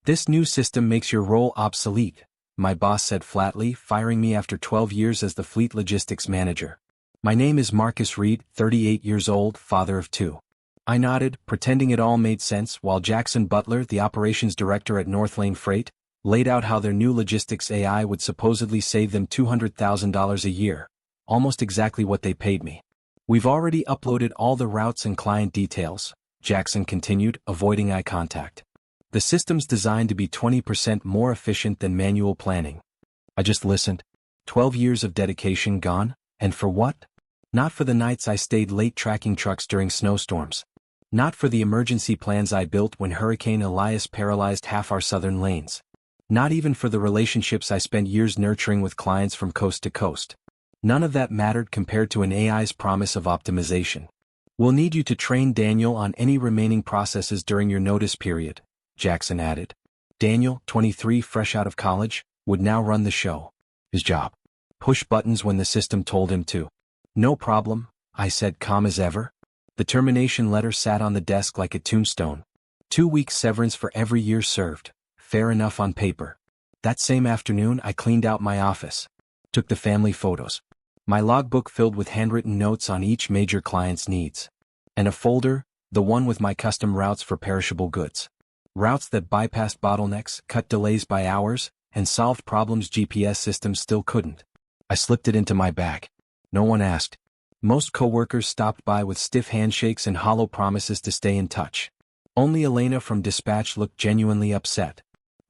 "This new system makes your role obsolete," my boss said flatly, firing me after 12 years as the fleet logistics manager. My name is Marcus Reed, 38 years old, father of two. I nodded, pretending it all made sense, while Jackson Butler, the operations director at Northlane Freight, laid out how their new logistics AI would supposedly save them $200,000 a year, almost exactly what they paid me. "We've already uploaded all the routes and client details," Jackson continued, avoiding eye contact. "The system's designed to be 20% more efficient than manual planning." I just listened. 12 years of dedication gone, and for what? Not for the nights I stayed late tracking trucks during snowstorms. Not for the emergency plans I built when Hurricane Elias paralyzed half our southern lanes. Not even for the relationships I spent years nurturing with clients from coast to coast. None of that mattered compared to an AI's promise of optimization. "We'll need you to train Daniel on any remaining processes during your notice period," Jackson added. Daniel, 23, fresh out of college, would now run the show. His job: push buttons when the system told him to. "No problem," I said, calm as ever. The termination letter sat on the desk like a tombstone. 2 weeks severance for every year served. Fair enough on paper. That same afternoon I cleaned out my office. Took the family photos. My logbook filled with handwritten notes on each major client's needs. And a folder, the one with my custom routes for perishable goods. Routes that bypassed bottlenecks, cut delays by hours, and solved problems GPS systems still couldn't. I slipped it into my bag. No one asked. Most coworkers stopped by with stiff handshakes and hollow promises to stay in touch. Only Elena from dispatch looked genuinely upset.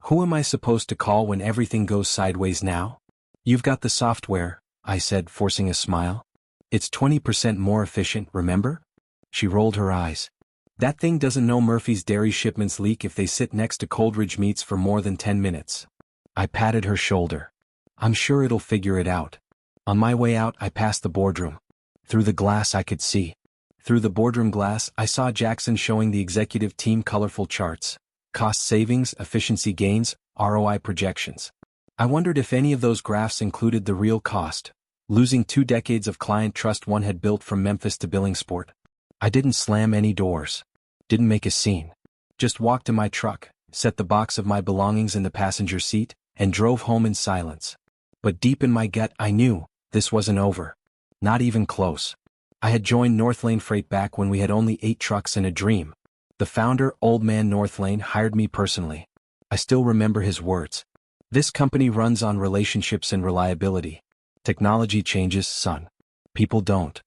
"Who am I supposed to call when everything goes sideways now?" "You've got the software," I said, forcing a smile. "It's 20% more efficient, remember?" She rolled her eyes. "That thing doesn't know Murphy's dairy shipments leak if they sit next to Coldridge meats for more than 10 minutes. I patted her shoulder. "I'm sure it'll figure it out." On my way out, I passed the boardroom. Through the glass I could see. Through the boardroom glass, I saw Jackson showing the executive team colorful charts. Cost savings, efficiency gains, ROI projections. I wondered if any of those graphs included the real cost. Losing 2 decades of client trust one had built from Memphis to Billingsport. I didn't slam any doors. Didn't make a scene. Just walked to my truck, set the box of my belongings in the passenger seat, and drove home in silence. But deep in my gut I knew this wasn't over. Not even close. I had joined Northlane Freight back when we had only 8 trucks and a dream. The founder, Old Man Northlane, hired me personally. I still remember his words. "This company runs on relationships and reliability. Technology changes, son. People don't."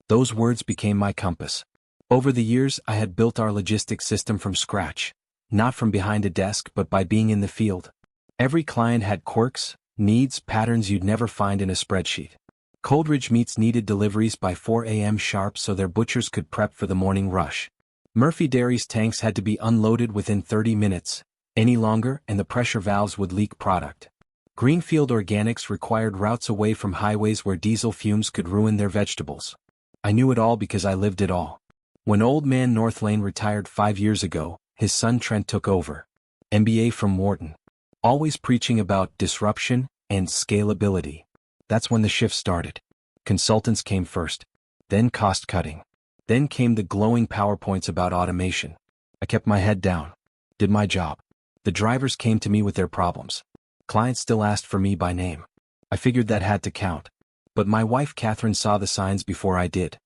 Those words became my compass. Over the years, I had built our logistics system from scratch. Not from behind a desk, but by being in the field. Every client had quirks, needs, patterns you'd never find in a spreadsheet. Coldridge meats needed deliveries by 4 a.m. sharp so their butchers could prep for the morning rush. Murphy Dairy's tanks had to be unloaded within 30 minutes. Any longer, and the pressure valves would leak product. Greenfield Organics required routes away from highways where diesel fumes could ruin their vegetables. I knew it all because I lived it all. When Old Man Northlane retired 5 years ago, his son Trent took over. MBA from Wharton. Always preaching about disruption and scalability. That's when the shift started. Consultants came first. Then cost cutting. Then came the glowing PowerPoints about automation. I kept my head down. Did my job. The drivers came to me with their problems. Clients still asked for me by name. I figured that had to count. But my wife Catherine saw the signs before I did.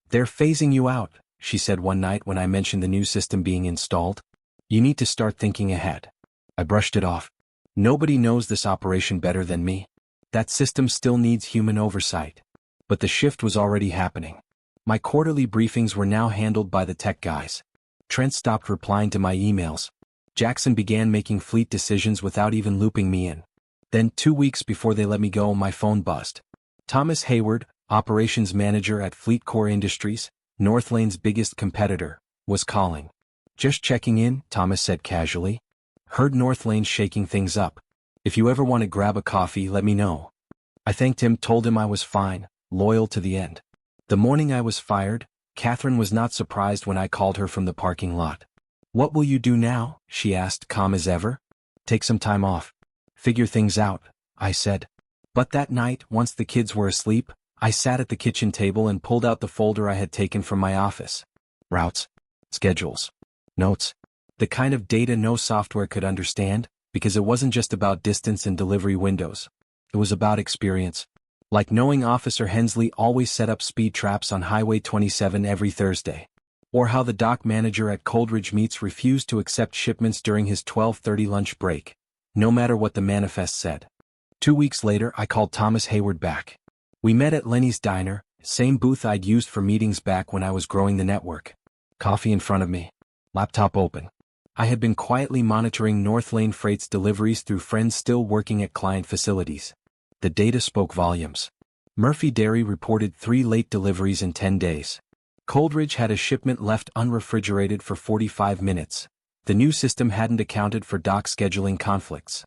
"They're phasing you out," she said one night when I mentioned the new system being installed. "You need to start thinking ahead." I brushed it off. Nobody knows this operation better than me. That system still needs human oversight. But the shift was already happening. My quarterly briefings were now handled by the tech guys. Trent stopped replying to my emails. Jackson began making fleet decisions without even looping me in. Then 2 weeks before they let me go, my phone buzzed. Thomas Hayward, operations manager at FleetCor Industries, Northlane's biggest competitor, was calling. "Just checking in," Thomas said casually. "Heard Northlane shaking things up. If you ever want to grab a coffee, let me know." I thanked him, told him I was fine, loyal to the end. The morning I was fired, Catherine was not surprised when I called her from the parking lot. "What will you do now?" she asked, calm as ever. "Take some time off. Figure things out," I said. But that night, once the kids were asleep, I sat at the kitchen table and pulled out the folder I had taken from my office. Routes. Schedules. Notes. The kind of data no software could understand, because it wasn't just about distance and delivery windows. It was about experience. Like knowing Officer Hensley always set up speed traps on Highway 27 every Thursday. Or how the dock manager at Coldridge Meats refused to accept shipments during his 12:30 lunch break, no matter what the manifest said. 2 weeks later I called Thomas Hayward back. We met at Lenny's Diner, same booth I'd used for meetings back when I was growing the network. Coffee in front of me. Laptop open. I had been quietly monitoring North Lane Freight's deliveries through friends still working at client facilities. The data spoke volumes. Murphy Dairy reported 3 late deliveries in 10 days. Coldridge had a shipment left unrefrigerated for 45 minutes. The new system hadn't accounted for dock scheduling conflicts.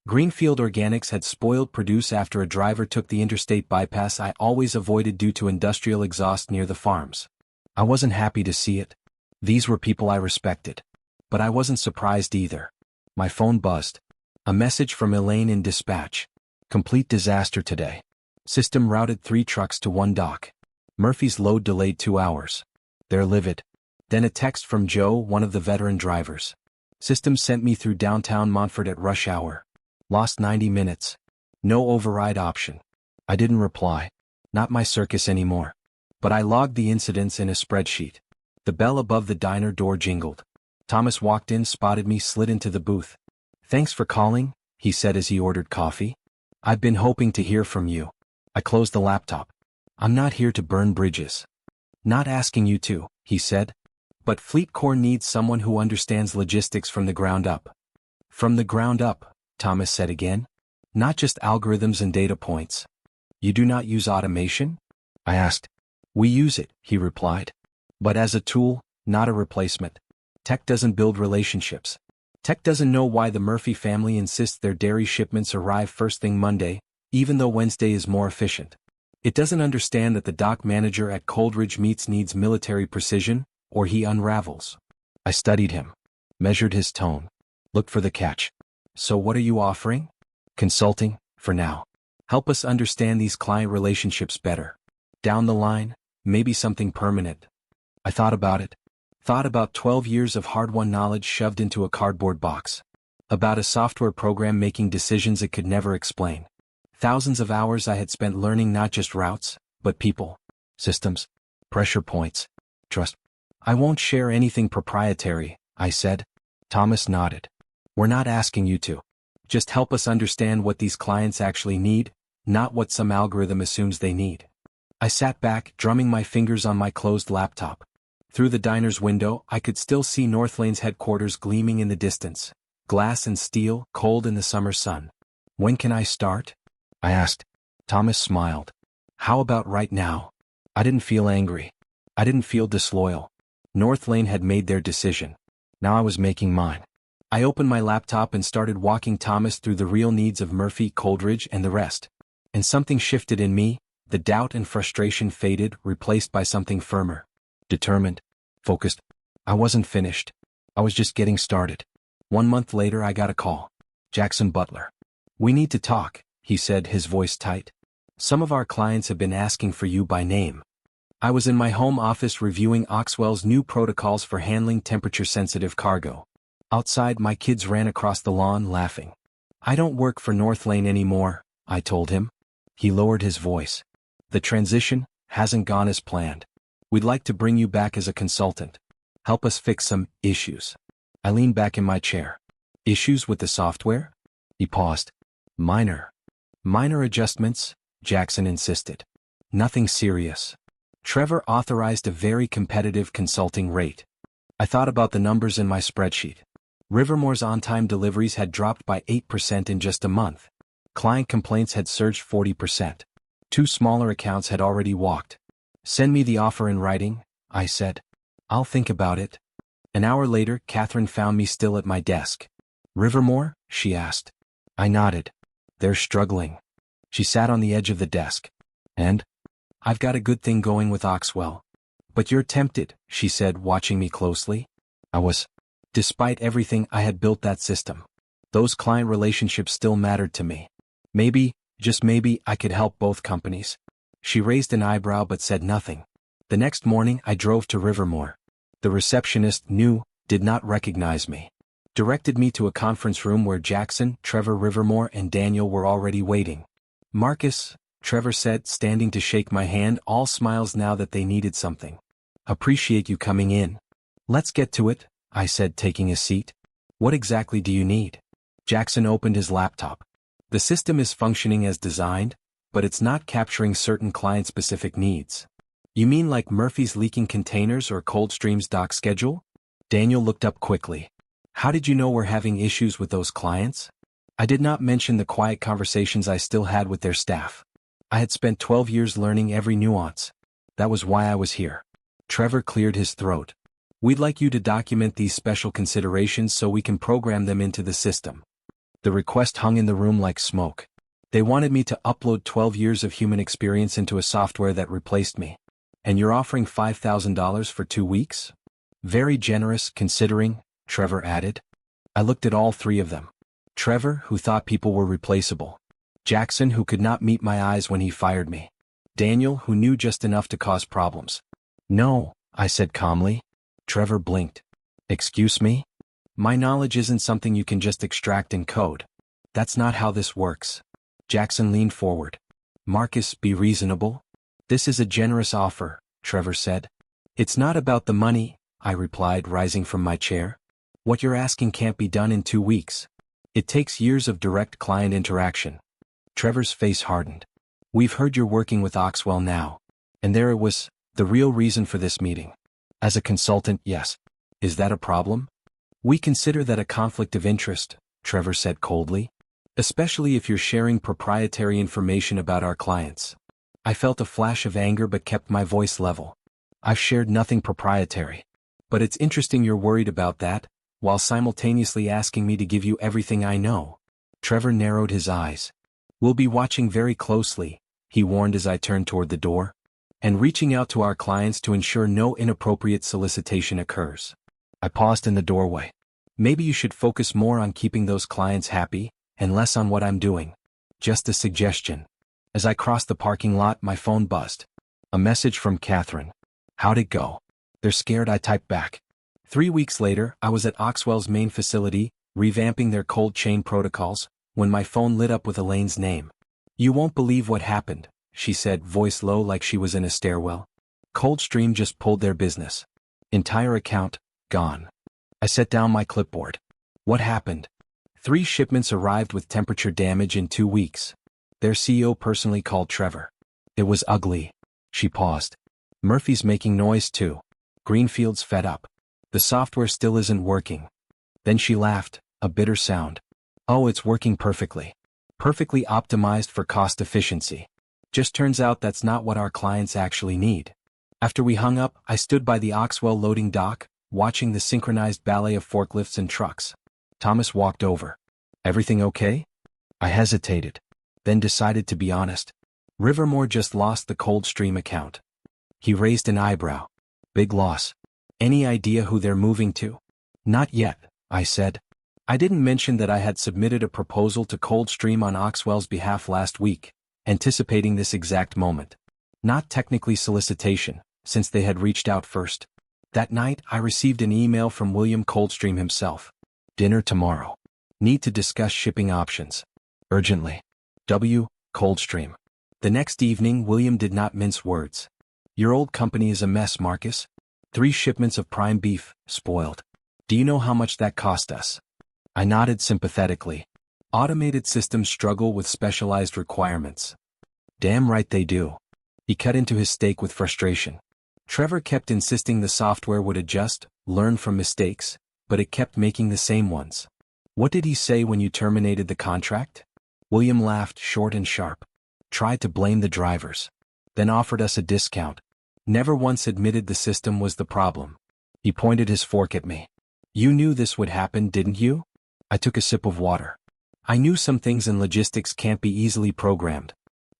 Greenfield Organics had spoiled produce after a driver took the interstate bypass I always avoided due to industrial exhaust near the farms. I wasn't happy to see it. These were people I respected. But I wasn't surprised either. My phone buzzed. A message from Elaine in dispatch. Complete disaster today. System routed 3 trucks to 1 dock. Murphy's load delayed 2 hours. They're livid. Then a text from Joe, one of the veteran drivers. System sent me through downtown Montfort at rush hour. Lost 90 minutes. No override option. I didn't reply. Not my circus anymore. But I logged the incidents in a spreadsheet. The bell above the diner door jingled. Thomas walked in, spotted me, slid into the booth. Thanks for calling, he said as he ordered coffee. I've been hoping to hear from you. I closed the laptop. I'm not here to burn bridges. Not asking you to, he said. But FleetCor needs someone who understands logistics from the ground up. From the ground up, Thomas said again. Not just algorithms and data points. You do not use automation? I asked. We use it, he replied. But as a tool, not a replacement. Tech doesn't build relationships. Tech doesn't know why the Murphy family insists their dairy shipments arrive first thing Monday, even though Wednesday is more efficient. It doesn't understand that the dock manager at Coldridge Meats needs military precision, or he unravels. I studied him. Measured his tone. Looked for the catch. So what are you offering? Consulting, for now. Help us understand these client relationships better. Down the line, maybe something permanent. I thought about it. Thought about 12 years of hard-won knowledge shoved into a cardboard box. About a software program making decisions it could never explain. Thousands of hours I had spent learning not just routes, but people, systems, pressure points, trust. I won't share anything proprietary, I said. Thomas nodded. We're not asking you to. Just help us understand what these clients actually need, not what some algorithm assumes they need. I sat back, drumming my fingers on my closed laptop. Through the diner's window, I could still see North Lane's headquarters gleaming in the distance. Glass and steel, cold in the summer sun. When can I start? I asked. Thomas smiled. How about right now? I didn't feel angry. I didn't feel disloyal. North Lane had made their decision. Now I was making mine. I opened my laptop and started walking Thomas through the real needs of Murphy, Coldridge, and the rest. And something shifted in me. The doubt and frustration faded, replaced by something firmer. Determined. Focused. I wasn't finished. I was just getting started. 1 month later I got a call. Jackson Butler. We need to talk, he said, his voice tight. Some of our clients have been asking for you by name. I was in my home office reviewing Oxwell's new protocols for handling temperature-sensitive cargo. Outside, my kids ran across the lawn laughing. I don't work for North Lane anymore, I told him. He lowered his voice. The transition hasn't gone as planned. We'd like to bring you back as a consultant. Help us fix some issues. I leaned back in my chair. Issues with the software? He paused. Minor adjustments, Jackson insisted. Nothing serious. Trevor authorized a very competitive consulting rate. I thought about the numbers in my spreadsheet. Rivermore's on-time deliveries had dropped by 8% in just a month. Client complaints had surged 40%. 2 smaller accounts had already walked. Send me the offer in writing, I said. I'll think about it. An hour later, Catherine found me still at my desk. Rivermore? She asked. I nodded. They're struggling. She sat on the edge of the desk. And? I've got a good thing going with Oxwell. But you're tempted, she said, watching me closely. I was. Despite everything, I had built that system. Those client relationships still mattered to me. Maybe, just maybe, I could help both companies. She raised an eyebrow but said nothing. The next morning I drove to Rivermore. The receptionist, new, did not recognize me. Directed me to a conference room where Jackson, Trevor Rivermore, and Daniel were already waiting. "Marcus," Trevor said, standing to shake my hand, all smiles now that they needed something. "Appreciate you coming in." "Let's get to it," I said, taking a seat. "What exactly do you need?" Jackson opened his laptop. "The system is functioning as designed, but it's not capturing certain client-specific needs." "You mean like Murphy's leaking containers or Coldstream's dock schedule?" Daniel looked up quickly. "How did you know we're having issues with those clients?" I did not mention the quiet conversations I still had with their staff. I had spent 12 years learning every nuance. That was why I was here. Trevor cleared his throat. "We'd like you to document these special considerations so we can program them into the system." The request hung in the room like smoke. They wanted me to upload 12 years of human experience into a software that replaced me. "And you're offering $5,000 for 2 weeks?" "Very generous, considering," Trevor added. I looked at all three of them. Trevor, who thought people were replaceable. Jackson, who could not meet my eyes when he fired me. Daniel, who knew just enough to cause problems. "No," I said calmly. Trevor blinked. "Excuse me? My knowledge isn't something you can just extract in code. That's not how this works." Jackson leaned forward. "Marcus, be reasonable. This is a generous offer," Trevor said. "It's not about the money," I replied, rising from my chair. "What you're asking can't be done in 2 weeks. It takes years of direct client interaction." Trevor's face hardened. "We've heard you're working with Oxwell now." And there it was, the real reason for this meeting. "As a consultant, yes. Is that a problem?" "We consider that a conflict of interest," Trevor said coldly. "Especially if you're sharing proprietary information about our clients." I felt a flash of anger but kept my voice level. "I've shared nothing proprietary. But it's interesting you're worried about that, while simultaneously asking me to give you everything I know." Trevor narrowed his eyes. "We'll be watching very closely," he warned as I turned toward the door, "and reaching out to our clients to ensure no inappropriate solicitation occurs." I paused in the doorway. "Maybe you should focus more on keeping those clients happy, and less on what I'm doing. Just a suggestion." As I crossed the parking lot, my phone buzzed. A message from Catherine. "How'd it go?" "They're scared," I typed back. 3 weeks later, I was at Oxwell's main facility, revamping their cold chain protocols, when my phone lit up with Elaine's name. "You won't believe what happened," she said, voice low like she was in a stairwell. "Coldstream just pulled their business. Entire account, gone." I set down my clipboard. "What happened?" 3 shipments arrived with temperature damage in 2 weeks. Their CEO personally called Trevor. "It was ugly." She paused. "Murphy's making noise too. Greenfield's fed up. The software still isn't working." Then she laughed, a bitter sound. "Oh, it's working perfectly. Perfectly optimized for cost efficiency. Just turns out that's not what our clients actually need." After we hung up, I stood by the Oxwell loading dock, watching the synchronized ballet of forklifts and trucks. Thomas walked over. "Everything okay?" I hesitated, then decided to be honest. "Rivermore just lost the Coldstream account." He raised an eyebrow. "Big loss. Any idea who they're moving to?" "Not yet," I said. I didn't mention that I had submitted a proposal to Coldstream on Oxwell's behalf last week, anticipating this exact moment. Not technically solicitation, since they had reached out first. That night, I received an email from William Coldstream himself. "Dinner tomorrow. Need to discuss shipping options. Urgently. W. Coldstream." The next evening, William did not mince words. "Your old company is a mess, Marcus. 3 shipments of prime beef, spoiled. Do you know how much that cost us?" I nodded sympathetically. "Automated systems struggle with specialized requirements." "Damn right they do." He cut into his steak with frustration. Trevor kept insisting the software would adjust, learn from mistakes, but it kept making the same ones. "What did he say when you terminated the contract?" William laughed, short and sharp. "Tried to blame the drivers. Then offered us a discount. Never once admitted the system was the problem." He pointed his fork at me. "You knew this would happen, didn't you?" I took a sip of water. "I knew some things in logistics can't be easily programmed."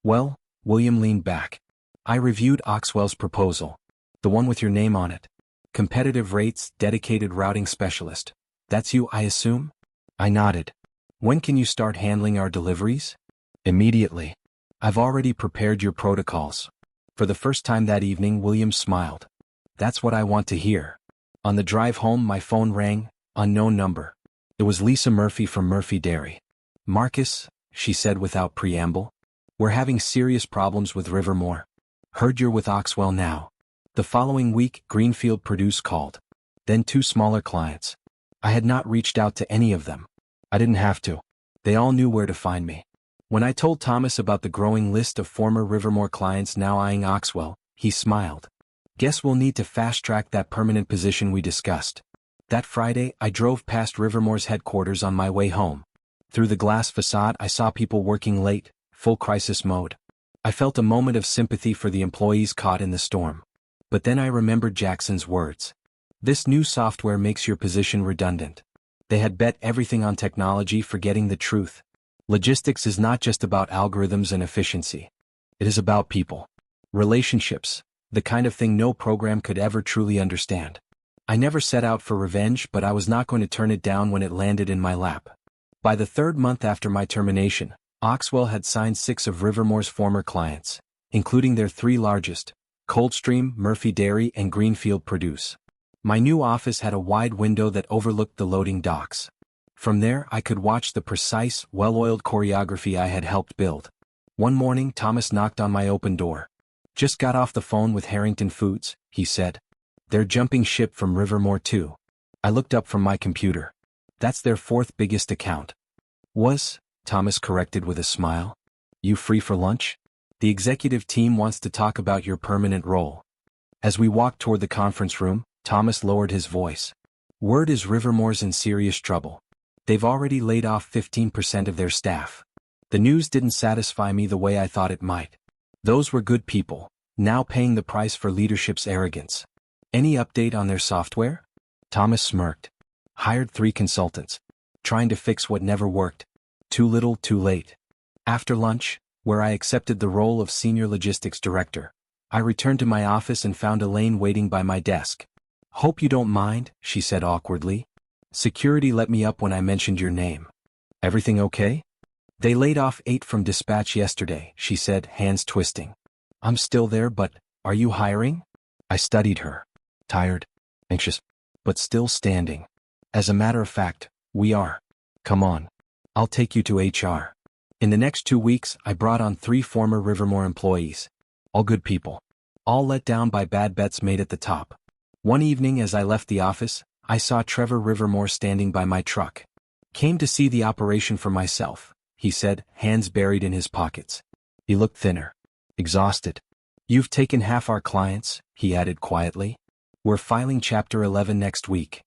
"Well," William leaned back. "I reviewed Oxwell's proposal. The one with your name on it. Competitive rates, dedicated routing specialist. That's you, I assume?" I nodded. "When can you start handling our deliveries?" "Immediately. I've already prepared your protocols." For the first time that evening, William smiled. "That's what I want to hear." On the drive home my phone rang, unknown number. It was Lisa Murphy from Murphy Dairy. "Marcus," she said without preamble. "We're having serious problems with Rivermore. Heard you're with Oxwell now." The following week, Greenfield Produce called. Then 2 smaller clients. I had not reached out to any of them. I didn't have to. They all knew where to find me. When I told Thomas about the growing list of former Rivermore clients now eyeing Oxwell, he smiled. "Guess we'll need to fast-track that permanent position we discussed." That Friday, I drove past Rivermore's headquarters on my way home. Through the glass facade I saw people working late, full crisis mode. I felt a moment of sympathy for the employees caught in the storm. But then I remembered Jackson's words. "This new software makes your position redundant." They had bet everything on technology, forgetting the truth. Logistics is not just about algorithms and efficiency. It is about people. Relationships, the kind of thing no program could ever truly understand. I never set out for revenge, but I was not going to turn it down when it landed in my lap. By the 3rd month after my termination, Oxwell had signed 6 of Rivermore's former clients, including their 3 largest, Coldstream, Murphy Dairy, and Greenfield Produce. My new office had a wide window that overlooked the loading docks. From there I could watch the precise, well-oiled choreography I had helped build. One morning Thomas knocked on my open door. "Just got off the phone with Harrington Foods," he said. "They're jumping ship from Rivermore too." I looked up from my computer. "That's their 4th biggest account." "Was," Thomas corrected with a smile. "You free for lunch? The executive team wants to talk about your permanent role." As we walked toward the conference room, Thomas lowered his voice. "Word is Rivermore's in serious trouble. They've already laid off 15% of their staff." The news didn't satisfy me the way I thought it might. Those were good people, now paying the price for leadership's arrogance. "Any update on their software?" Thomas smirked. "Hired 3 consultants. Trying to fix what never worked. Too little, too late." After lunch, where I accepted the role of Senior Logistics Director, I returned to my office and found Elaine waiting by my desk. "Hope you don't mind," she said awkwardly. "Security let me up when I mentioned your name." "Everything okay?" "They laid off 8 from dispatch yesterday," she said, hands twisting. "I'm still there, but are you hiring?" I studied her. Tired, anxious, but still standing. "As a matter of fact, we are. Come on. I'll take you to HR." In the next 2 weeks, I brought on 3 former Rivermore employees. All good people. All let down by bad bets made at the top. One evening as I left the office, I saw Trevor Rivermore standing by my truck. "Came to see the operation for myself," he said, hands buried in his pockets. He looked thinner. Exhausted. "You've taken half our clients," he added quietly. "We're filing Chapter 11 next week."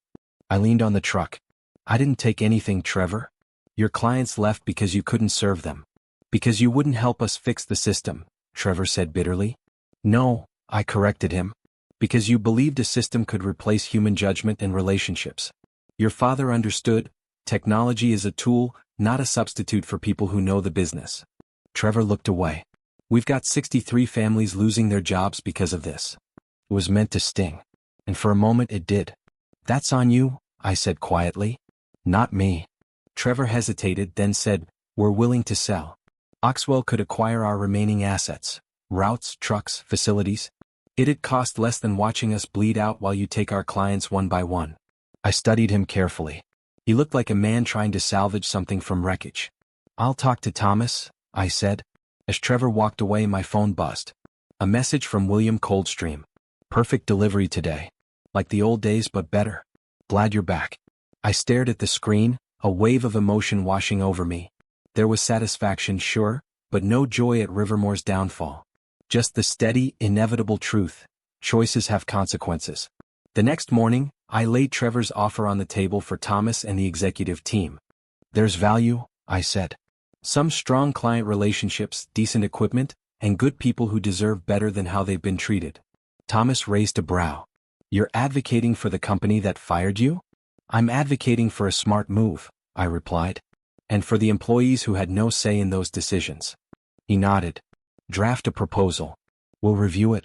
I leaned on the truck. "I didn't take anything, Trevor. Your clients left because you couldn't serve them. Because you wouldn't help us fix the system," Trevor said bitterly. "No," I corrected him. "Because you believed a system could replace human judgment and relationships. Your father understood, technology is a tool, not a substitute for people who know the business." Trevor looked away. "We've got 63 families losing their jobs because of this." It was meant to sting. And for a moment it did. "That's on you," I said quietly. "Not me." Trevor hesitated, then said, "We're willing to sell. Oxwell could acquire our remaining assets. Routes, trucks, facilities. It'd cost less than watching us bleed out while you take our clients one by one." I studied him carefully. He looked like a man trying to salvage something from wreckage. "I'll talk to Thomas," I said. As Trevor walked away my phone buzzed. A message from William Coldstream. "Perfect delivery today. Like the old days but better. Glad you're back." I stared at the screen, a wave of emotion washing over me. There was satisfaction, sure, but no joy at Rivermore's downfall. Just the steady, inevitable truth. Choices have consequences. The next morning, I laid Trevor's offer on the table for Thomas and the executive team. "There's value," I said. "Some strong client relationships, decent equipment, and good people who deserve better than how they've been treated." Thomas raised a brow. "You're advocating for the company that fired you?" "I'm advocating for a smart move," I replied. "And for the employees who had no say in those decisions." He nodded. "Draft a proposal. We'll review it."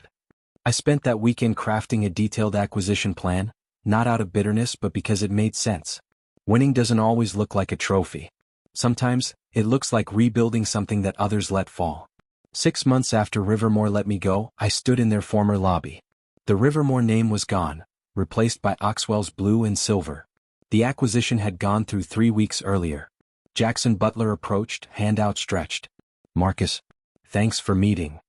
I spent that weekend crafting a detailed acquisition plan, not out of bitterness but because it made sense. Winning doesn't always look like a trophy. Sometimes, it looks like rebuilding something that others let fall. 6 months after Rivermore let me go, I stood in their former lobby. The Rivermore name was gone, replaced by Oxwell's blue and silver. The acquisition had gone through 3 weeks earlier. Jackson Butler approached, hand outstretched. "Marcus, thanks for meeting."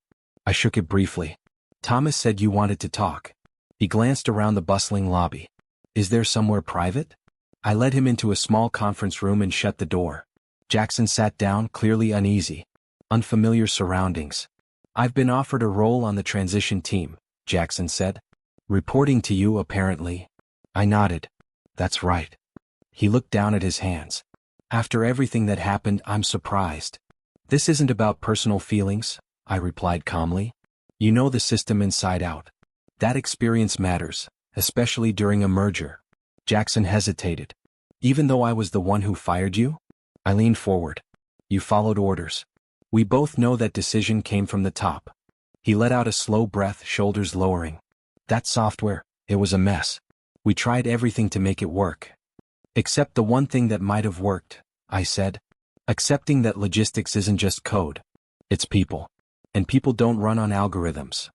I shook it briefly. "Thomas said you wanted to talk." He glanced around the bustling lobby. "Is there somewhere private?" I led him into a small conference room and shut the door. Jackson sat down, clearly uneasy. Unfamiliar surroundings. "I've been offered a role on the transition team," Jackson said. "Reporting to you, apparently." I nodded. "That's right." He looked down at his hands. "After everything that happened, I'm surprised." "This isn't about personal feelings," I replied calmly. "You know the system inside out. That experience matters, especially during a merger." Jackson hesitated. "Even though I was the one who fired you?" I leaned forward. "You followed orders. We both know that decision came from the top." He let out a slow breath, shoulders lowering. "That software, it was a mess. We tried everything to make it work. Except the one thing that might have worked," I said. "Accepting that logistics isn't just code. It's people. And people don't run on algorithms."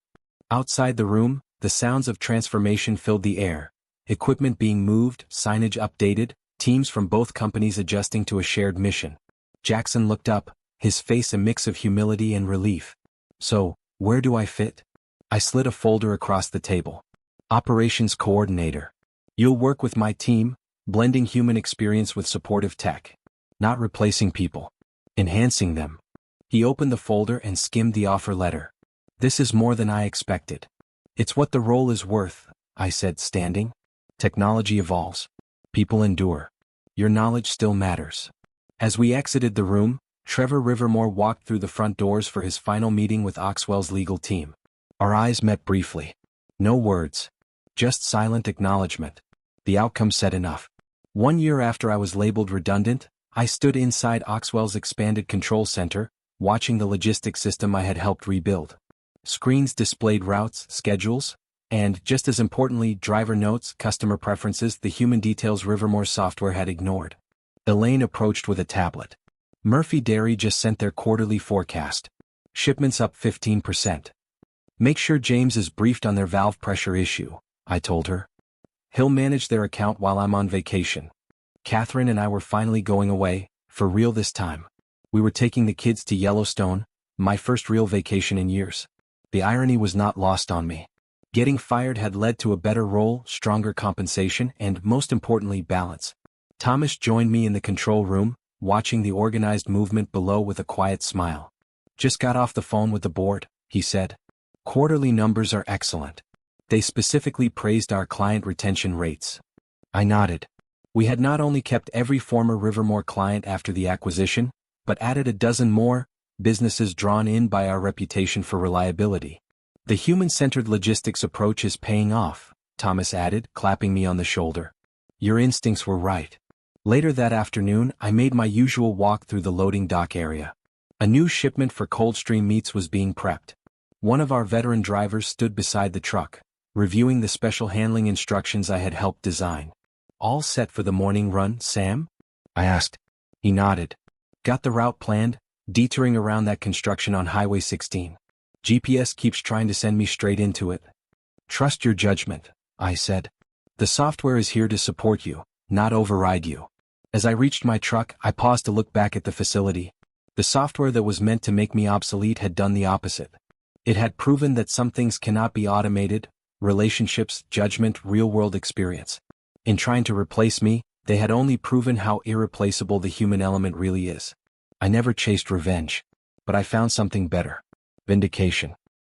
Outside the room, the sounds of transformation filled the air. Equipment being moved, signage updated, teams from both companies adjusting to a shared mission. Jackson looked up, his face a mix of humility and relief. "So, where do I fit?" I slid a folder across the table. "Operations Coordinator. You'll work with my team, blending human experience with supportive tech. Not replacing people. Enhancing them." He opened the folder and skimmed the offer letter. "This is more than I expected." "It's what the role is worth," I said, standing. "Technology evolves. People endure. Your knowledge still matters." As we exited the room, Trevor Rivermore walked through the front doors for his final meeting with Oxwell's legal team. Our eyes met briefly. No words. Just silent acknowledgement. The outcome said enough. 1 year after I was labeled redundant, I stood inside Oxwell's expanded control center, watching the logistics system I had helped rebuild. Screens displayed routes, schedules, and, just as importantly, driver notes, customer preferences, the human details Rivermore's software had ignored. Elaine approached with a tablet. "Murphy Dairy just sent their quarterly forecast. Shipments up 15%. Make sure James is briefed on their valve pressure issue," I told her. "He'll manage their account while I'm on vacation." Catherine and I were finally going away, for real this time. We were taking the kids to Yellowstone, my first real vacation in years. The irony was not lost on me. Getting fired had led to a better role, stronger compensation, and, most importantly, balance. Thomas joined me in the control room, watching the organized movement below with a quiet smile. "Just got off the phone with the board," he said. "Quarterly numbers are excellent. They specifically praised our client retention rates." I nodded. We had not only kept every former Rivermore client after the acquisition, but added a dozen more, businesses drawn in by our reputation for reliability. "The human-centered logistics approach is paying off," Thomas added, clapping me on the shoulder. "Your instincts were right." Later that afternoon, I made my usual walk through the loading dock area. A new shipment for Coldstream Meats was being prepped. One of our veteran drivers stood beside the truck, reviewing the special handling instructions I had helped design. "All set for the morning run, Sam?" I asked. He nodded. "Got the route planned, detouring around that construction on Highway 16. GPS keeps trying to send me straight into it." "Trust your judgment," I said. "The software is here to support you, not override you." As I reached my truck, I paused to look back at the facility. The software that was meant to make me obsolete had done the opposite. It had proven that some things cannot be automated: relationships, judgment, real-world experience. In trying to replace me, they had only proven how irreplaceable the human element really is. I never chased revenge. But I found something better. Vindication.